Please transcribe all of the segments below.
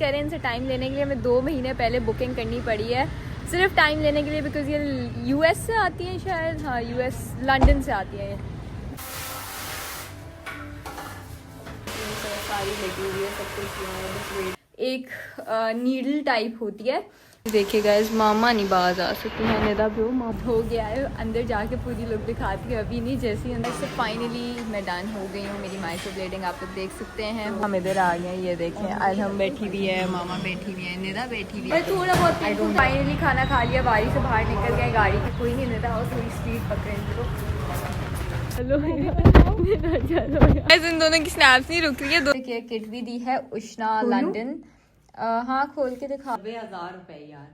करें इनसे टाइम लेने के लिए हमें 2 महीने पहले बुकिंग करनी पड़ी है, सिर्फ टाइम लेने के लिए, बिकॉज ये यूएस से आती हैं शायद, हाँ यूएस लंदन से आती हैं ये। सारी लगी हुई है, सब कुछ एक नीडल टाइप होती है। देखिए गाइस, मामा नहीं बाज आ सकती हैं, निदा भी हो गया है, अंदर जाके पूरी लुक दिखाती है, अभी नहीं, जैसे ही अंदर से फाइनली मैं डन हो गई हूँ। मेरी माइक्रो ब्लेडिंग आप लोग देख सकते हैं। हम इधर आ गए हैं, ये देखें, आज हम बैठी हुई है, मामा बैठी हुई है, निदा बैठी हुई है। थोड़ा बहुत फाइनली खाना खा लिया, बारी से बाहर निकल गए, गाड़ी की कोई नहीं, निदा और थोड़ी स्पीड पकड़ेंगे। चलो इन दोनों की स्नैप्स नहीं रुक रही है। देखिए किट भी दी है उष्णा लंदन। हाँ खोल के दिखा। 1000 रुपए यार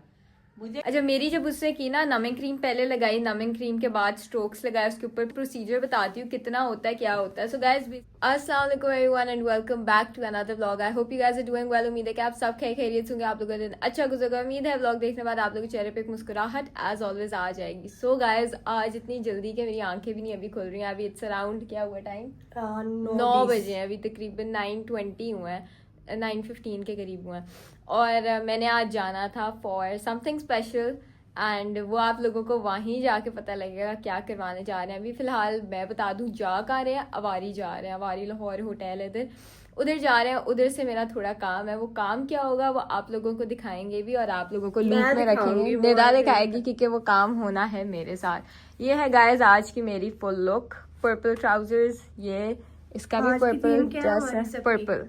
मुझे। अच्छा, मेरी जब उससे की ना, नमिंग क्रीम पहले लगाई, नमिंग क्रीम के बाद स्ट्रोक्स लगाए, उसके ऊपर प्रोसीजर बताती हूँ कितना होता है, क्या होता है। सो गाइस, अस्सलाम वालेकुम everyone and welcome back to another vlog. I hope you guys are doing well. उम्मीद है कि आप सब खैरियत होंगे, आप लोगों का दिन अच्छा गुजरेगा। उम्मीद है व्लॉग देखने के बाद आप लोगों के चेहरे पे एक मुस्कुराहट एज ऑलवेज आ जाएगी। सो गाइस, आज इतनी जल्दी के मेरी आंखें भी नहीं अभी खुल रही हैं। अभी इट्स अराउंड क्या हुआ टाइम, 9 बजे हैं, अभी तकरीबन 9:20 हुआ है, 9:15 के करीब हुआ है। और मैंने आज जाना था फॉर समथिंग स्पेशल, एंड वो आप लोगों को वहीं जाके पता लगेगा क्या करवाने जा रहे हैं। अभी फिलहाल मैं बता दूं जा कहाँ रहे हैं, अवारी जा रहे हैं, अवारी लाहौर होटल है इधर, उधर जा रहे हैं। उधर से मेरा थोड़ा काम है, वो काम क्या होगा वो आप लोगों को दिखाएंगे भी और आप लोगों को लूप में रखेंगे, निदा दिखाएगी क्योंकि वो काम होना है मेरे साथ। ये है गाइस आज की मेरी फुल लुक, पर्पल ट्राउजर्स, ये इसका भी पर्पल ड्रेस है, पर्पल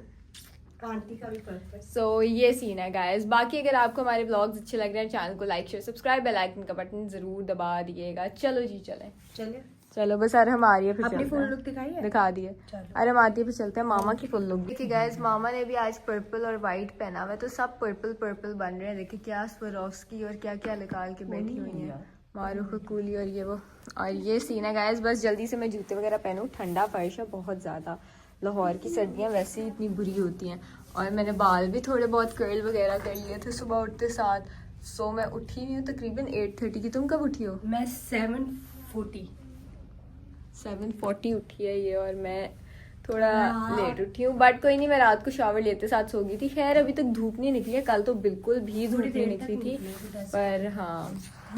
आंटी का भी पर्पल। सो ये सीन है गाइस। बाकी अगर आपको हमारे व्लॉग्स अच्छे लग रहे हैं, चैनल को like share subscribe, bell icon का बटन जरूर दबा दिएगा। चलो जी चले चलो बस, अरे हम आ रही है, फिर अपनी फुल लुक दिखाई है, दिखा दिए। अरे हम आती है, फिर चलते हैं मामा की फुल लुक। देखिए गाइस, मामा ने भी आज पर्पल और व्हाइट पहना हुआ है, तो सब पर्पल पर्पल बन रहे हैं। देखिए क्या स्वरोस्की और क्या क्या निकाल के बैठी हुई है, मारूफ कूली और ये वो। और ये सीन है गाइस, बस जल्दी से मैं जूते वगैरह पहनूं, ठंडा फर्श है बहुत ज्यादा, लाहौर की सर्दियाँ वैसे ही इतनी बुरी होती हैं। और मैंने बाल भी थोड़े बहुत कर्ल वगैरह कर लिए थे सुबह उठते साथ। सो मैं उठी हुई हूँ तकरीबन 8:30 की। तुम कब उठी हो? मैं 7:40 उठी है ये, और मैं थोड़ा लेट उठी हूँ, बट कोई नहीं, मैं रात को शावर लेते साथ सो गई थी। खैर अभी तक धूप नहीं निकली है, कल तो बिल्कुल भी धूप नहीं निकली थी, पर हाँ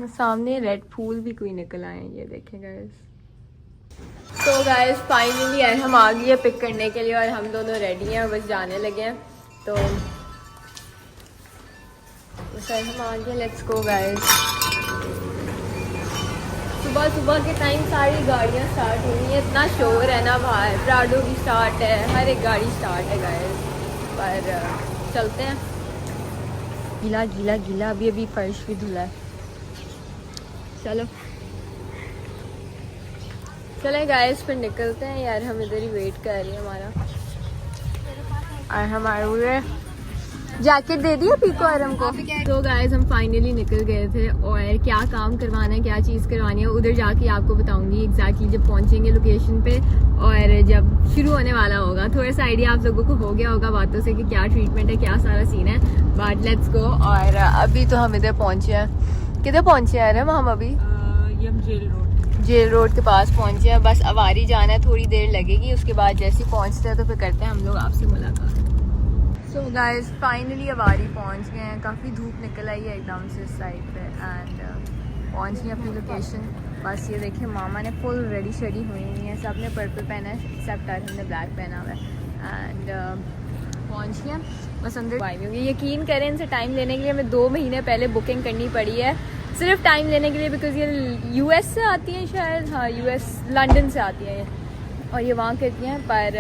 सामने रेड फूल भी कोई निकल आए, ये देखें गाइस। तो गाइस फाइनली हम आ गए पिक करने के लिए और हम दोनों रेडी हैं, बस जाने लगे हैं। तो सर हम आ गए, लेट्स गो गाइस। सुबह सुबह के टाइम सारी गाड़ियां स्टार्ट हो रही हैं, इतना शोर है ना बाहर, प्राडो भी स्टार्ट है, हर एक गाड़ी स्टार्ट है गाइस। पर चलते हैं। गीला गीला गीला, अभी अभी फर्श भी धुला है। चलो चले गाइस, फिर निकलते हैं यार, हम इधर ही वेट कर रही है हमारा। और हमारे हुए जैकेट दे दिया पीको आरम को। तो गाइस हम फाइनली निकल गए थे, और क्या काम करवाना है, क्या चीज़ करवानी है, उधर जाके आपको बताऊंगी एग्जैक्टली जब पहुंचेंगे लोकेशन पे, और जब शुरू होने वाला होगा। थोड़ा सा आइडिया आप लोगों को हो गया होगा बातों से कि क्या ट्रीटमेंट है, क्या सारा सीन है, बट लेट्स गो। और अभी तो हम इधर पहुंचे हैं, किधर पहुंचे हैं आरम हम? अभी जेल रोड के पास पहुंचे हैं, बस अवारी जाना है, थोड़ी देर लगेगी, उसके बाद जैसे ही पहुंचते हैं तो फिर करते हैं हम लोग आपसे मुलाकात। सो गाइस फाइनली अवारी पहुंच गए हैं, काफ़ी धूप निकल आई है एकदम से इस साइड पे, एंड पहुंच गए अपनी लोकेशन। बस ये देखिए मामा ने फुल रेडी शेडी हुई है, सब ने पर्पल पहना है एक्सेप्ट हमने ब्लैक पहना हुआ है, एंड पहुँच गए बस अंदर आई होंगी। यकीन करें इनसे टाइम लेने के लिए हमें 2 महीने पहले बुकिंग करनी पड़ी है, सिर्फ टाइम लेने के लिए, बिकॉज ये यूएस से आती हैं शायद, हाँ यूएस लंदन से आती हैं और ये वहाँ करती हैं। पर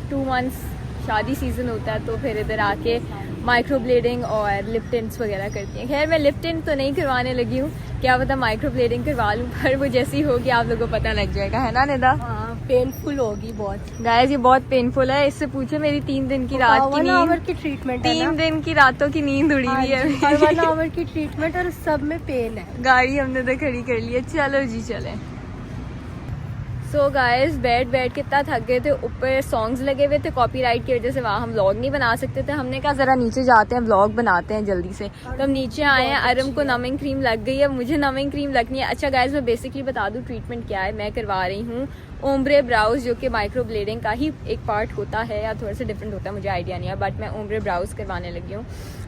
2 मंथ्स शादी सीज़न होता है, तो फिर इधर आके माइक्रो ब्लेडिंग और लिप टिंट्स वगैरह करती हैं। खैर मैं लिप टिंट तो नहीं करवाने लगी हूँ, क्या पता माइक्रो ब्लेडिंग करवा लूँ, पर वो जैसी होगी आप लोगों को पता लग जाएगा, है ना निदा? हाँ पेनफुल होगी बहुत गाइस, ये बहुत पेनफुल है। इससे पूछे मेरी 3 दिन की रात की नींद, की ट्रीटमेंट, 3 दिन की रातों की नींद उड़ी हुई है। 1 आवर की ट्रीटमेंट और सब में पेन है। गाड़ी हमने तो खड़ी कर ली है, चलो जी चले। सो गाइस बैठ के इतना थक गए थे, ऊपर सॉन्ग्स लगे हुए थे, कॉपीराइट की वजह से वहाँ हम व्लॉग नहीं बना सकते थे। हमने कहा जरा नीचे जाते हैं, व्लॉग बनाते हैं जल्दी से, तो हम नीचे आए हैं। अरम को नमिंग क्रीम लग गई है, मुझे नमिंग क्रीम लगनी है। अच्छा गाइस मैं बेसिकली बता दूं ट्रीटमेंट क्या है। मैं करवा रही हूँ ओम्ब्रे ब्राउज, जो कि माइक्रो ब्लेडिंग का ही एक पार्ट होता है या थोड़ा सा डिफरेंट होता है, मुझे आइडिया नहीं है, बट मैं ओम्ब्रे ब्राउज करवाने लगी हूँ।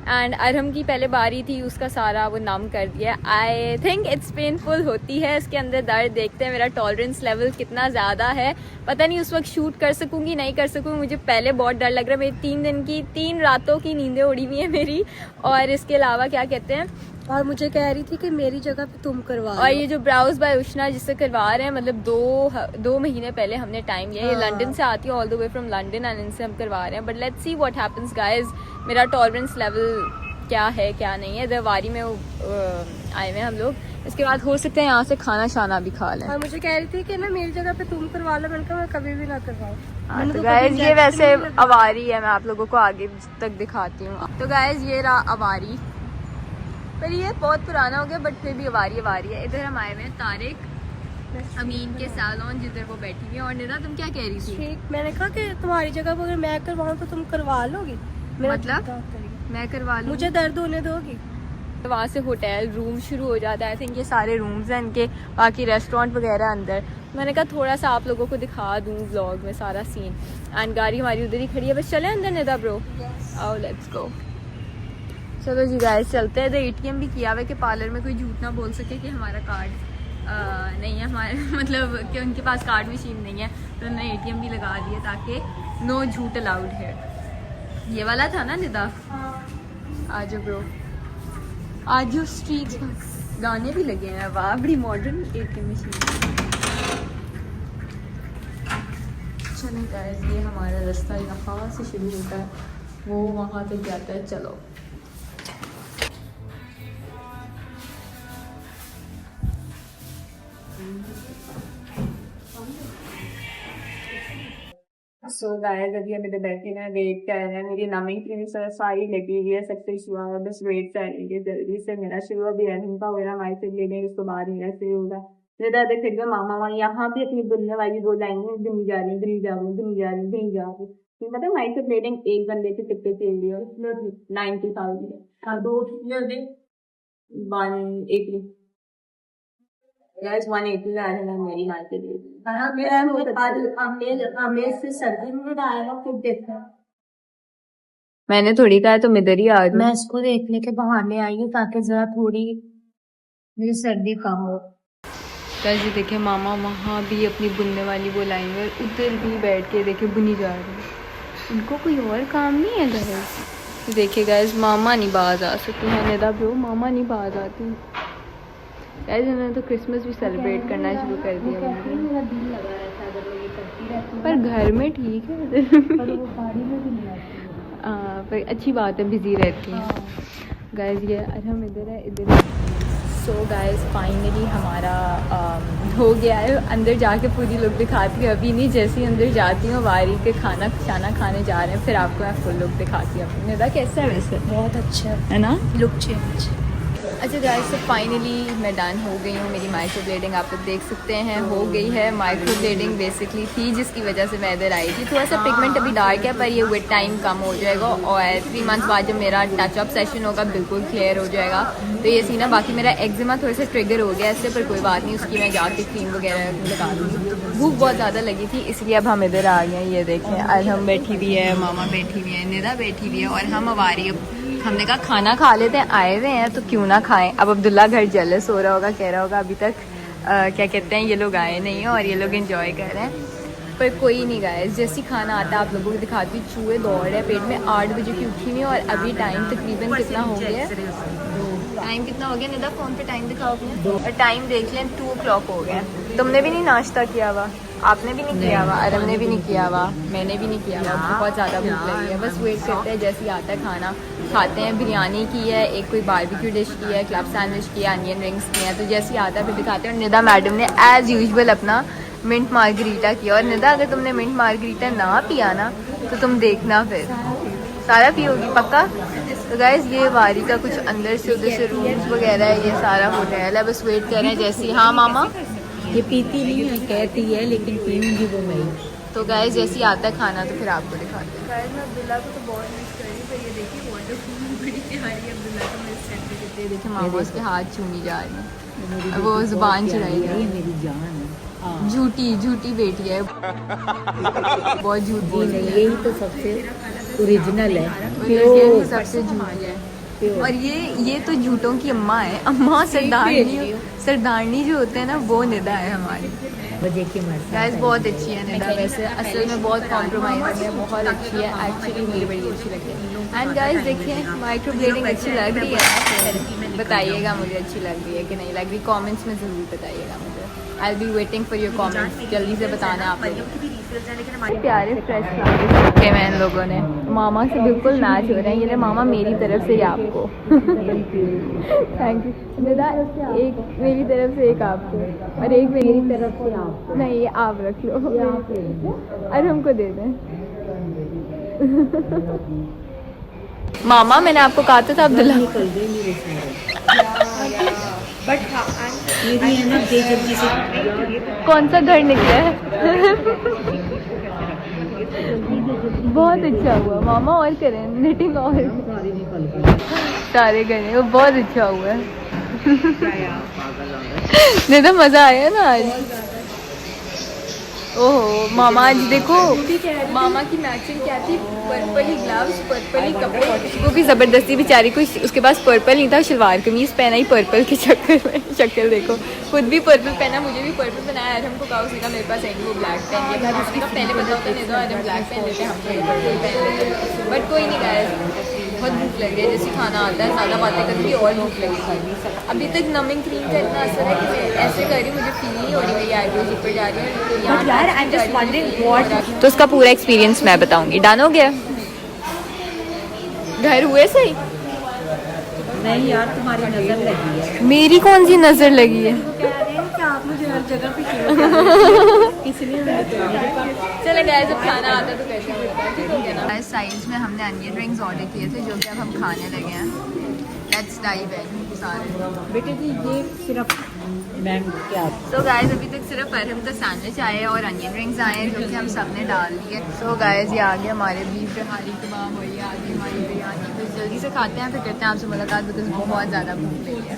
एंड अरहम की पहले बारी थी, उसका सारा वो नम कर दिया। आई थिंक इट्स पेनफुल होती है, इसके अंदर दर्द। देखते हैं मेरा टॉलरेंस लेवल कितना ज़्यादा है, पता नहीं उस वक्त शूट कर सकूँगी नहीं कर सकूँगी। मुझे पहले बहुत डर लग रहा है, मेरी 3 दिन की 3 रातों की नींदें उड़ी हुई है मेरी। और इसके अलावा क्या कहते हैं, और मुझे कह रही थी कि मेरी जगह पे तुम करवा और ये जो ब्राउज बाय उष्णा जिससे करवा रहे हैं, मतलब 2 महीने पहले हमने टाइम लिया। ये लंदन से आती है, all the way from London, and इनसे हम करवा रहे हैं। But let's see what happens guys, मेरा टॉलरेंस लेवल क्या है क्या नहीं है। दवारी में आए हुए हम लोग, इसके बाद हो सकता है यहाँ से खाना शाना भी खा लें। और मुझे कह रही थी कि ना मेरी जगह पे तुम करवा लो, मैंने कहा मैं कभी भी ना करवाऊँ। तो गाइज ये वैसे अवारी है, मैं आप लोगों को आगे तक दिखाती हूँ। तो गाइज ये रहा अवारी, पर ये बहुत पुराना हो गया, बट फिर भी अवारी है। इधर हम आए हुए हैं तारिक अमीन के सैलून, जिधर वो बैठी हुई है। और निदा तुम क्या कह रही थी? ठीक, मैंने कहा कि तुम्हारी जगह पर अगर मैं करवाऊँ तो तुम करवा लोगी? मतलब मैं करवा लूँ, मुझे दर्द होने दोगी? तो वहाँ से होटल रूम शुरू हो जाता है। आई थिंक ये सारे रूम्स हैं इनके, बाकी रेस्टोरेंट वगैरह अंदर। मैंने कहा थोड़ा सा आप लोगों को दिखा दूँ व्लॉग में सारा सीन। एंड गाड़ी हमारी उधर ही खड़ी है, बस चले अंदर निदा ब्रो। आओ लेट्स गो। चलो जी गाइस चलते हैं। इधर ATM भी किया हुआ है कि पार्लर में कोई झूठ ना बोल सके कि हमारा कार्ड नहीं है, हमारे मतलब कि उनके पास कार्ड मशीन नहीं है, तो उन्होंने ATM भी लगा दिया ताकि नो झूठ अलाउड है। ये वाला था ना निदा? आज ब्रो, आज जो स्ट्रीट गाने भी लगे हैं, वाह बड़ी मॉडर्न ATM मशीन। चलो गाइस, ये हमारा रास्ता यहाँ से शुरू होता है, वो वहाँ तक जाता है। चलो सो गाइस, अभी हम इधर बैठे हैं, वेट कर रहे हैं। मेरी नमिंग क्रीम सारी लगी हुई है, सबसे हुआ है, बस वेट कर रही है जल्दी से मेरा शुरू। अभी रनिंग का मेरा हमारे से ले लेंगे, उसके बाद मेरा शुरू होगा। मेरे दादा फिर मामा यहाँ भी अपनी दुनिया वाली दो लाइनें धुनी जा रही, धुनी जा रही, धुनी जा रही, धुनी जा रही। मतलब माइक से ब्लेडिंग एक बंदे के कितने चल रही है, 90,000 दो 180 गाइस, 180 का है ना मेरी माइक के लिए। मैंने थोड़ी कहा तुम इधर ही आ जाओ। मैं इसको देखने के बहाने आई हूँ ताकि जरा थोड़ी मेरी सर्दी कम हो। जी देखिए मामा वहाँ भी अपनी बुनने वाली वो लाइन में उधर भी बैठ के देखे बुनी जा रही है, उनको कोई और काम नहीं है गाइस। देखिए गाइस, मामा नहीं बाज आ सकती है निदा ब्रो, मामा नहीं बाज आती गाइस। उन्होंने तो क्रिसमस भी सेलिब्रेट करना शुरू कर दिया, मेरा दिल लगा रहता है अगर मैं ये करती रहती पर घर में ठीक है, पर वो गाड़ी में भी नहीं आती। पर अच्छी बात है, बिजी रहती हैं गाइस। ये हम इधर है, इधर। सो गाइस फाइनली हमारा हो गया है। अंदर जाके पूरी लुक दिखाती हूँ अभी नहीं, जैसे ही अंदर जाती हूँ वारी के खाना खाने जा रहे हैं, फिर आपको मैं फुल लुक दिखाती हूँ। अपनी निदा कैसा है वैसे? बहुत अच्छा है ना लुक चेंज। अच्छा गाइस, तो फाइनली मैं डन हो गई हूँ। मेरी माइक्रो ब्लेडिंग आप लोग देख सकते हैं हो गई है। माइक्रो ब्लेडिंग बेसिकली थी जिसकी वजह से मैं इधर आई थी। थोड़ा सा पिगमेंट अभी डार्क है, पर ये विद टाइम कम हो जाएगा और 3 मंथ्स बाद जब मेरा टचअप सेशन होगा बिल्कुल क्लियर हो जाएगा। तो ये सीन है। बाकी मेरा एक्जिमा थोड़ा सा ट्रिगर हो गया इससे, पर कोई बात नहीं, उसकी मैं जाके क्रीम वगैरह लगा दूँगी। भूख बहुत ज़्यादा लगी थी इसलिए अब हम इधर आ गए हैं। ये देखें, आज हम बैठी हुई है, मामा बैठी हुई है, निदा बैठी हुई है और हम अवारी। हमने कहा खाना खा लेते हैं, आए हुए हैं तो क्यों ना खाएं। अब अब्दुल्ला घर जेलस हो रहा होगा, कह रहा होगा अभी तक क्या कहते हैं ये लोग आए नहीं हैं और ये लोग एंजॉय कर रहे हैं। पर कोई नहीं गाइस, जैसी खाना आता है आप लोगों को दिखाती हूँ। चूहे दौड़ रहे पेट में। 8 बजे की उठी हुई और अभी टाइम तकरीबन कितना हो गया है? टाइम कितना हो गया निदा? फोन पे टाइम दिखाओ अपने। और टाइम देख लें, 2 o'clock हो गया। तुमने भी नहीं नाश्ता किया हुआ? आपने भी नहीं किया हुआ? अरम ने भी नहीं किया हुआ? मैंने भी नहीं किया हुआ। बहुत ज़्यादा भूख लगी है, बस वेट करते हैं जैसे ही आता है खाना खाते हैं। बिरयानी की है, एक कोई बारबेक्यू डिश की है, क्लब सैंडविच की है, अनियन रिंग्स की है। तो जैसे ही आता है फिर दिखाते हैं। और निदा मैडम ने एज़ यूजुअल अपना मिंट मार्गरीटा किया। और निदा अगर तुमने मिंट मार्गरीटा ना पिया ना तो तुम देखना फिर सारा पियोगी पक्का। तो गाइस ये वारी का कुछ अंदर से उधर से रूम्स वगैरह है, ये सारा होटल है। बस वेट कर रहे हैं जैसे। हाँ मामा, ये पीती नहीं है, कहती है लेकिन पीऊंगी वो मैं। तो गाइस जैसे ही आता है खाना तो फिर आपको दिखाते हैं। गाइस मैं अब्दुल्ला को तो बहुत मिस कर रही हूँ, पर ये देखिए वाटरफूल बड़ी प्यारी है। अब्दुल्ला को मिस करते करते देखिए मामा उसके हाथ चूमी जा रही है, वो जुबान चढ़ाई जा रही है। मेरी जान है। झूठी झूठी बेटी है, बहुत झूठ बोल रही है। यही तो सबसे ओरिजिनल है, यही सबसे झूठी है। और ये तो झूठों की अम्मा है। अम्मा सरदारनी जो होते हैं ना, वो निदा है हमारी। गाइस बहुत अच्छी है निदा, वैसे असल में बहुत कॉम्प्रोमाइज है, बहुत अच्छी है एक्चुअली, मुझे बड़ी अच्छी लगती है। एंड गाइस देखिए माइक्रोब्लेडिंग अच्छी लग रही है, बताइएगा मुझे अच्छी लग रही है कि नहीं लग रही, कमेंट्स में ज़रूर बताइएगा मुझे। I will be waiting for your comments, जल्दी से बताना आप लोग। प्यारे फ्रेश फ्लावर्स रखे हैं इन लोगों ने, मामा से बिल्कुल मैच हो रहे हैं। ये ले मामा मेरी तरफ से ही आपको थैंक यू निदा, एक मेरी तरफ से एक आपको और एक मेरी तरफ से आपको। नहीं ये आप रख लो और हमको दे दें। मामा मैंने आपको कहा था अब्दुल्ला बट ये भी है ना बेजल्दी से कौन सा घर निकला है बहुत अच्छा हुआ मामा, और करें निटिंग और सारे गए वो बहुत अच्छा हुआ है। नहीं तो मजा आया ना आज। ओहो मामा आज देखो मामा की मैचिंग क्या थी, पर्पल ही ग्लव्स पर्पल ही कपड़े, उसको भी ज़बरदस्ती बेचारी को, उसके पास पर्पल नहीं था, शलवार कमीज़ पहना ही पर्पल के चक्कर में। शक्ल देखो, खुद भी पर्पल पहना, मुझे भी पर्पल पहनाया। आज हमको कहा उसने कहा मेरे पास आएंगे वो ब्लैक पहन लिया, उसका पहले पता होता नहीं तो आज हम ब्लैक पहन लेते हैं, हम पर्पल पहन लेते। बट कोई नहीं गाइस, बहुत भूख लग रही है, जैसे खाना आता है ज़्यादा बातें करती और भूख लगी। अभी तक नमिंग क्रीम का इतना असर है कि मैं ऐसे कर रही हूँ, मुझे फील नहीं हो रही मेरी आईब्रोज ऊपर जा रही है। तो उसका पूरा एक्सपीरियंस मैं बताऊंगी। डन हो गया, घर हुए सही? नहीं यार तुम्हारी नजर लगी है। मेरी कौन सी नजर लगी है? आप मुझे हर जगह पे इसलिए चले गए, जब खाना आता तो कैसे ठीक हो गया ना। साइज में हमने अनियन रिंग्स ऑर्डर किए थे जो कि अब हम खाने लगे हैं। लेट्स डाइव इन सारे। बेटे जी ये सिर्फ मैम क्या तो गाइस अभी तक सिर्फ अरहम का सैंडविच आया है और अनियन रिंग्स आए हैं जो कि हम सब ने डाल दिए। सो गाइस ये आ गया हमारे बीफ हारी कबाब हो गया, आगे हमारी बिरयानी। तो जल्दी से खाते हैं, फिर करते हैं आपसे मुलाकात, बिकॉज बहुत ज़्यादा भूख लगी है।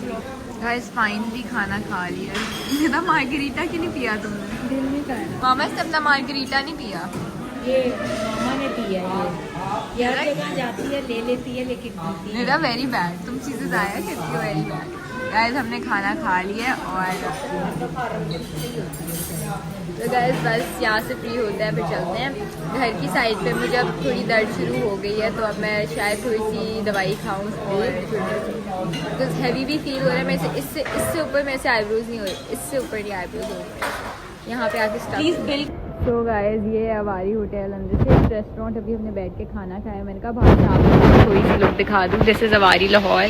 गाइस फाइनली खाना खा लिया। ना मार्गरीटा क्यों नहीं पिया तुमने? दिल नहीं कर रहा। मामा से अपना मार्गरीटा नहीं पिया? ये मामा ने पिया ये हर जगह जाती है ले लेती है लेकिन पीती है। मेरा वेरी बैड, तुम चीज़ें ज़ाया करती हो, वेरी बैड। गाइस हमने खाना खा लिया और तो गाइस बस यहाँ से फ्री होते हैं, फिर चलते हैं घर की साइड पे। मुझे अब थोड़ी दर्द शुरू हो गई है तो अब मैं शायद थोड़ी सी दवाई खाऊं और कुछ हैवी भी फील हो रहा है मेरे से। इससे ऊपर मेरे से आईब्रोज नहीं हो रही, इससे ऊपर नहीं आईब्रोज हो रही। यहाँ पे आके प्लीज़ बिल। तो गाइस ये है हमारी होटल, अंदर से रेस्टोरेंट। अभी हमने बैठ के खाना खाया, मैंने कहा बाहर से आपको थोड़ी सी लुक दिखा दूँ। जैसे जवारी लाहौर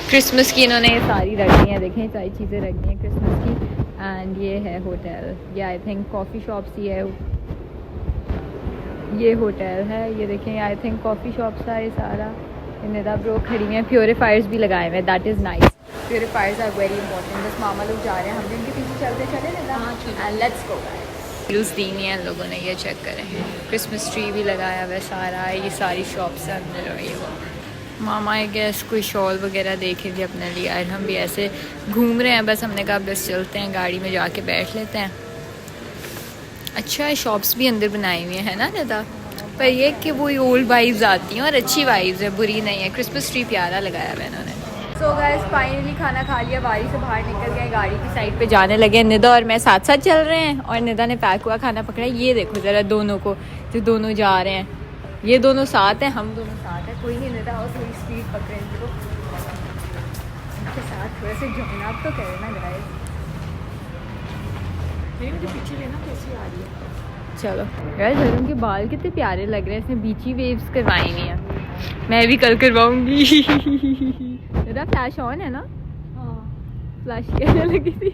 क्रिसमस की इन्होंने ये सारी रख दी हैं, देखें सारी चीज़ें रख दी हैं क्रिसमस की। एंड ये है होटल, ये आई थिंक कॉफ़ी शॉप्स ही है, ये होटल है। ये देखें आई थिंक कॉफ़ी शॉप्स है ये सारा। निदा ब्रो खड़ी हैं, प्योरीफायर्स भी लगाए हुए हैं, that is nice. Purifiers are very important. बस मामा लोग जा रहे हैं, हम भी उनके पीछे चलते चले Nida. And let's go. Use दी नहीं है लोगों ने, ये चेक करें, क्रिसमस ट्री भी लगाया हुआ है सारा। ये सारी शॉप्स है अंदर। और ये वो मामा आई गेस कोई शॉल वगैरह देखे थे अपने लिए, और हम भी ऐसे घूम रहे हैं। बस हमने कहा बस चलते हैं, गाड़ी में जाके बैठ लेते हैं। अच्छा है, शॉप्स भी अंदर बनाई हुई हैं, है ना निदा? पर ये कि वो ओल्ड वाइब्स आती हैं और अच्छी वाइब्स है, बुरी नहीं है। क्रिसमस ट्री प्यारा लगाया हुआ है इन्होंने। सो गाइस फाइनली खाना खा लिया, बारी से बाहर निकल गए, गाड़ी की साइड पे जाने लगे। निदा और मैं साथ साथ चल रहे हैं और निदा ने पैक हुआ खाना पकड़ा। ये देखो ज़रा दोनों को, जो दोनों जा रहे हैं, ये दोनों साथ हैं, हम दोनों साथ हैं। कोई नहीं निदा और थोड़ी स्पीड पकड़े इनको, उनके साथ थोड़ा सा जॉइन अप तो करें ना गाइस। मुझे पीछे लेना कैसी आ रही है। चलो यार झरून के बाल कितने प्यारे लग रहे हैं, इसने बीची वेव्स करवाई हुई हैं। मैं भी कल करवाऊंगी। मेरा फ्लैश ऑन है ना? हाँ फ्लैश कैसे लगी थी?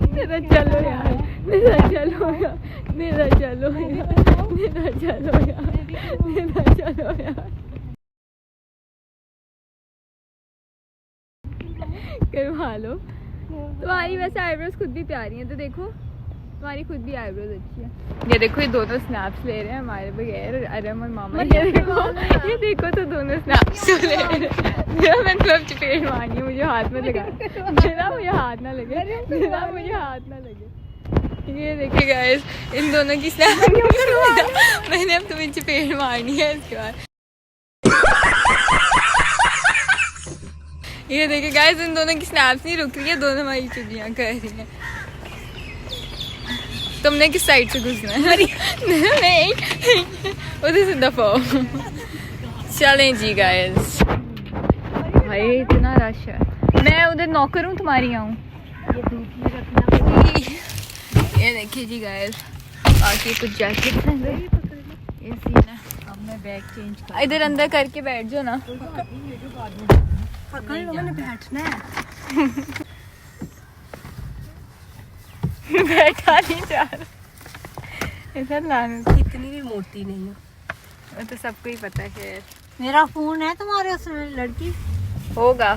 मेरा चलो यार, मेरा चलो यार, मेरा चलो यार, मेरा चलो यार, मेरा चलो यार। करवा लो। तुम्हारी वैसे आईब्रोज खुद भी प्यारी हैं, तो देखो तुम्हारी खुद भी आईब्रोज अच्छी है। ये देखो ये दोनों स्नैप्स ले रहे हैं हमारे बगैर, अरम और मामा। ये देखो तो दोनों स्नैप्स ले रहे हैं। मैं मतलब चपेट मारी, मुझे हाथ में लगा, मुझे हाथ ना लगे, मुझे हाथ ना लगे। ये देखिए गाइस इन दोनों की स्नैप मैंने अब तुम्हें चपेट मारनी है इसके बाद। ये देखिए गाइस इन दोनों की स्नैप्स नहीं रुक रही है, दोनों हमारी चुगलियां कर रही हैं। तुमने किस साइड से घुसना है? नहीं उधर से दफा। चलें जी गाइस, भाई इतना रश है। मैं उधर नौकर हूँ तुम्हारी, आऊँ? ये देखिए जी गाइस, बाकी कुछ जैकेट हैं, ये सीन है। अब मैं बैग चेंज कर, इधर अंदर करके बैठ जाओ ना। पकड़ लो, मैंने बैठना है। बैठा नहीं जा रहा, ऐसा लाने इतनी भी मोटी नहीं है, वो तो सबको ही पता है। मेरा फोन है तुम्हारे उसमें, लड़की होगा।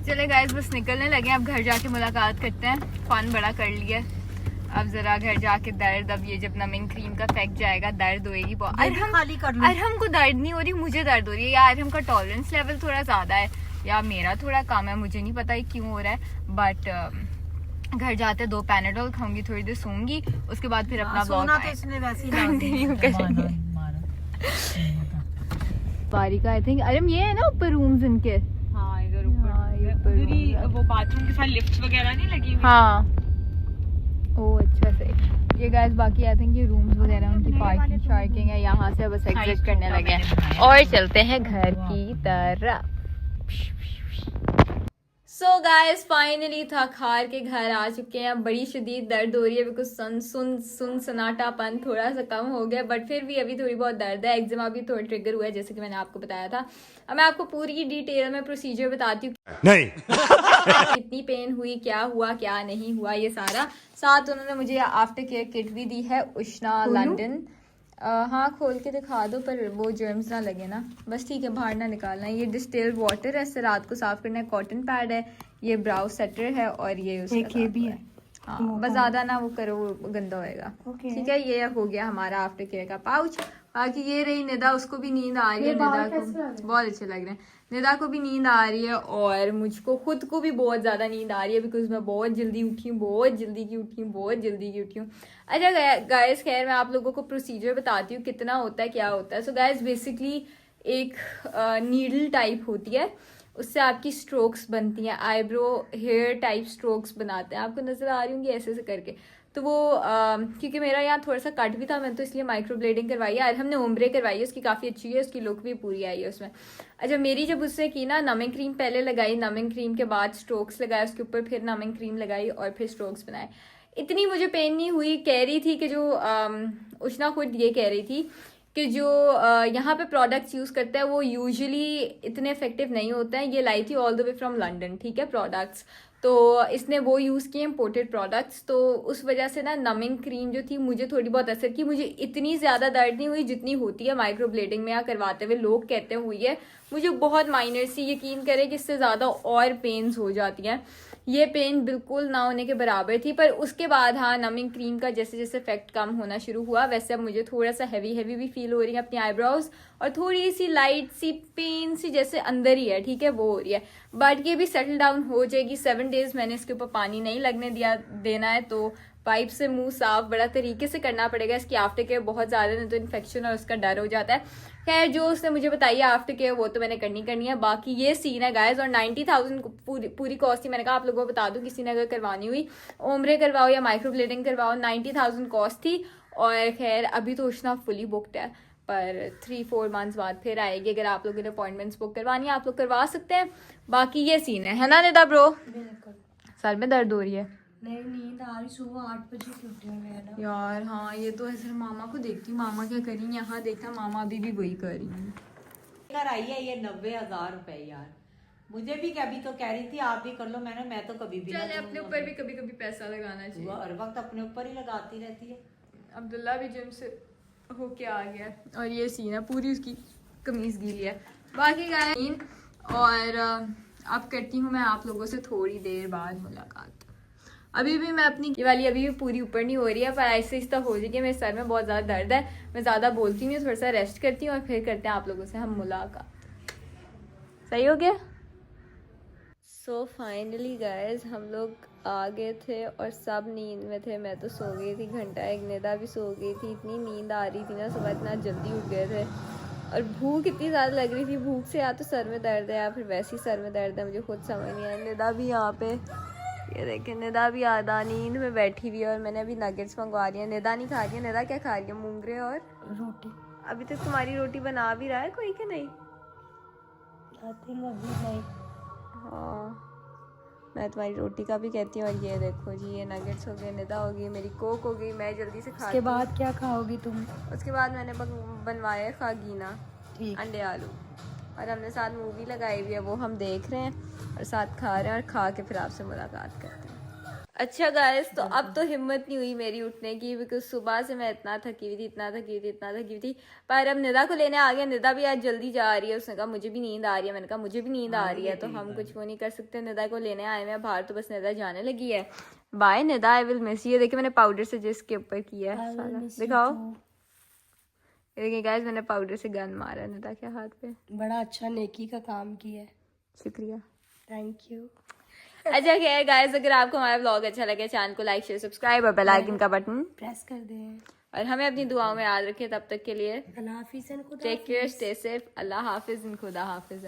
चले गाइस बस निकलने लगे, अब घर जाके मुलाकात करते हैं। फन बड़ा कर लिया, अब जरा घर जाके दर्द, अब ये जब नमिंग क्रीम का फेंक जाएगा दर्द होएगी बहुत। खाली कर लो। अरहम को दर्द नहीं हो रही, मुझे दर्द हो रही है। या अरहम का टॉलरेंस लेवल थोड़ा ज्यादा है या मेरा थोड़ा कम है, मुझे नहीं पता क्यों हो रहा है। बट घर जाते 2 पैनाडोल खाऊंगी, थोड़ी देर सोऊंगी, उसके बाद फिर अपना ब्लॉग कंटिन्यू करेंगे। बारी का आई थिंक अरहम ये है ना ऊपर रूम्स इनके। हाँ इधर ऊपर वो बाथरूम के साथ लिफ्ट वगैरह नहीं लगी हुई। हाँ ओ अच्छा सही। ये गाइस बाकी आई थिंक ये रूम्स वगैरह उनकी पार्किंग शार्किंग है, यहाँ से बस एग्जिट करने लगे हैं और चलते हैं घर की तरफ। सो गाइस फाइनली थक हार के घर आ चुके हैं। बड़ी शदीद दर्द हो रही है बिकॉज सुन सन्नाटापन थोड़ा सा कम हो गया, बट फिर भी अभी थोड़ी बहुत दर्द है। एक्जिमा भी थोड़ा ट्रिगर हुआ है जैसे कि मैंने आपको बताया था। अब मैं आपको पूरी डिटेल में प्रोसीजर बताती हूँ नहीं कितनी पेन हुई, क्या हुआ क्या नहीं हुआ, ये सारा। साथ उन्होंने मुझे आफ्टर केयर किट भी दी है उष्णा लंदन। हाँ खोल के दिखा दो पर वो जर्म्स ना लगे ना, बस ठीक है, बाहर ना निकालना है। ये डिस्टिल्ड वाटर है, इससे रात को साफ करना है। कॉटन पैड है, ये ब्राउ सेटर है और ये उसका भी है। हाँ बस ज्यादा ना वो करो, वो गंदा होएगा। ठीक है, ये हो गया हमारा आफ्टर केयर का पाउच। बाकी ये रही निदा, उसको भी नींद आ रही है। निदा को बहुत अच्छे लग रहे हैं, निदा को भी नींद आ रही है और मुझको खुद को भी बहुत ज्यादा नींद आ रही है बिकॉज मैं बहुत जल्दी उठी हूँ, बहुत जल्दी की उठी हूँ। अच्छा गाइस खैर मैं आप लोगों को प्रोसीजर बताती हूँ कितना होता है क्या होता है। सो गाइस बेसिकली एक नीडल टाइप होती है, उससे आपकी स्ट्रोक्स बनती हैं, आईब्रो हेयर टाइप स्ट्रोक्स बनाते हैं। आपको नजर आ रही होंगी ऐसे ऐसे करके। तो वो क्योंकि मेरा यहाँ थोड़ा सा कट भी था, मैंने तो इसलिए माइक्रो ब्लेडिंग करवाई है। हमने ओम्ब्रे करवाई है, उसकी काफ़ी अच्छी है, उसकी लुक भी पूरी आई है उसमें। अच्छा मेरी जब उससे की ना, नमिंग क्रीम पहले लगाई, नमिंग क्रीम के बाद स्ट्रोक्स लगाए, उसके ऊपर फिर नमिंग क्रीम लगाई और फिर स्ट्रोक्स बनाए। इतनी मुझे पेन नहीं हुई। कह रही थी कि जो उष्णा खुद ये कह रही थी कि जो यहाँ पे प्रोडक्ट्स यूज़ करते हैं वो यूजुअली इतने इफेक्टिव नहीं होते हैं। ये लाई थी all the way from London, ठीक है, प्रोडक्ट्स। तो इसने वो यूज़ किए इम्पोर्टेड प्रोडक्ट्स, तो उस वजह से ना नमिंग क्रीम जो थी मुझे थोड़ी बहुत असर की। मुझे इतनी ज़्यादा दर्द नहीं हुई जितनी होती है माइक्रो ब्लेडिंग में या करवाते हुए लोग कहते हुई है। मुझे बहुत माइनर सी, यकीन करें कि इससे ज़्यादा और पेन्स हो जाती हैं। ये पेन बिल्कुल ना होने के बराबर थी। पर उसके बाद हाँ नमिंग क्रीम का जैसे जैसे इफेक्ट कम होना शुरू हुआ वैसे अब मुझे थोड़ा सा हैवी भी फील हो रही है अपनी आईब्रोज, और थोड़ी सी लाइट सी पेन सी जैसे अंदर ही है, ठीक है, वो हो रही है। बट ये भी सेटल डाउन हो जाएगी। 7 डेज मैंने इसके ऊपर पानी नहीं लगने देना है, तो पाइप से मुंह साफ बड़ा तरीके से करना पड़ेगा। इसकी आफ्टर केयर बहुत ज़्यादा नहीं तो इन्फेक्शन और उसका डर हो जाता है। खैर जो उसने मुझे बताई है आफ्टर केयर वो तो मैंने करनी है। बाकी ये सीन है गाइस, और 90,000 पूरी कॉस्ट थी। मैंने कहा आप लोगों को बता दूं, किसी ने अगर करवानी हुई ओम्ब्रे करवाओ या माइक्रो ब्लेडिंग करवाओ, 90,000 कॉस्ट थी। और खैर अभी तो उष्णा फुली बुकड है, पर 3-4 मंथ्स बाद फिर आएगी। अगर आप लोगों ने अपॉइंटमेंट्स बुक करवानी है आप लोग करवा सकते हैं। बाकी ये सीन है ना निदा ब्रो? सर में दर्द हो रही है? नहीं नींद आ रही, सुबह 8 बजे उठी हूँ मैं यार। हाँ ये तो है, सिर्फ मामा को देखती हूँ, मामा क्या करी यहाँ देखना, मामा अभी भी वही कर रही है। आई है ये 90,000 रुपए यार। मुझे भी कभी तो कह रही थी आप भी कर लो, मैं तो कभी भी चले अपने ऊपर भी कभी कभी पैसा लगाना चाहिए, हर वक्त अपने ऊपर ही लगाती रहती है। अब्दुल्ला भी जिम से होके आ गया और ये सीन है, पूरी उसकी कमीज गीली है। बाकी गाइस और अब करती हूँ मैं आप लोगों से थोड़ी देर बाद मुलाकात। अभी भी मैं अपनी ये वाली अभी भी पूरी ऊपर नहीं हो रही है, पर ऐसे इस तरह हो जाएगी। मेरे सर में बहुत ज़्यादा दर्द है, मैं ज़्यादा बोलती नहीं हूँ, थोड़ा सा रेस्ट करती हूँ और फिर करते हैं आप लोगों से हम मुलाकात। सही हो गया? सो फाइनली गाइज हम लोग आ गए थे और सब नींद में थे। मैं तो सो गई थी घंटा एक, निदा भी सो गई थी। इतनी नींद आ रही थी ना, सुबह इतना जल्दी उठ गए थे और भूख इतनी ज़्यादा लग रही थी। भूख से या तो सर में दर्द है या फिर वैसे ही सर में दर्द है, मुझे खुद समझ नहीं आया। निदा भी यहाँ पे, ये देखें, निदा भी आधा नींद में बैठी हुई है और मैंने अभी नगेट्स मंगवा रही है। निदा नहीं खा रही है। निदा क्या खा रही है? मूंगरे और रोटी। अभी तक तुम्हारी रोटी बना भी रहा है कोई कि नहीं? अभी नहीं। हाँ, मैं तुम्हारी रोटी का भी कहती हूँ। और ये देखो जी, ये नगेट्स हो गए, निदा हो गई, मेरी कोक हो गई। मैं जल्दी से खा उसके बाद क्या खाओगी तुम? उसके बाद मैंने बनवाया है खागीना, ठीक। अंडे आलू, और हमने साथ मूवी लगाई हुई है, वो हम देख रहे हैं और साथ खा रहे हैं और खा के फिर आपसे मुलाकात करते हैं। अच्छा गाइस, तो अब तो हिम्मत नहीं हुई मेरी उठने की, बिकॉज सुबह से मैं इतना थकी हुई थी। पर अब निदा को लेने आ गया। निदा भी आज जल्दी जा रही है। उसने कहा मुझे भी नींद आ रही है, मैंने कहा मुझे भी नींद आ रही है, तो हम कुछ वो नहीं कर सकते। निदा को लेने आए हैं बाहर, तो बस निदा जाने लगी है। Bye Nida, I will miss you. देखिए मैंने पाउडर से जिसके ऊपर किया है, दिखाओ। देखिए गाइस, मैंने पाउडर से गन मारा निदा के हाथ पे। बड़ा अच्छा नेकी का काम किया है, शुक्रिया, थैंक यू। अच्छा खैर गाइस, अगर आपको हमारा ब्लॉग अच्छा लगे, चैनल को लाइक शेयर सब्सक्राइब और बेल आइकन का बटन प्रेस कर दें और हमें अपनी दुआओं में याद रखें। तब तक के लिए अल्लाह हाफिज़, टेक केयर, स्टे सेफ, अल्लाह हाफिज, खुदा हाफिज।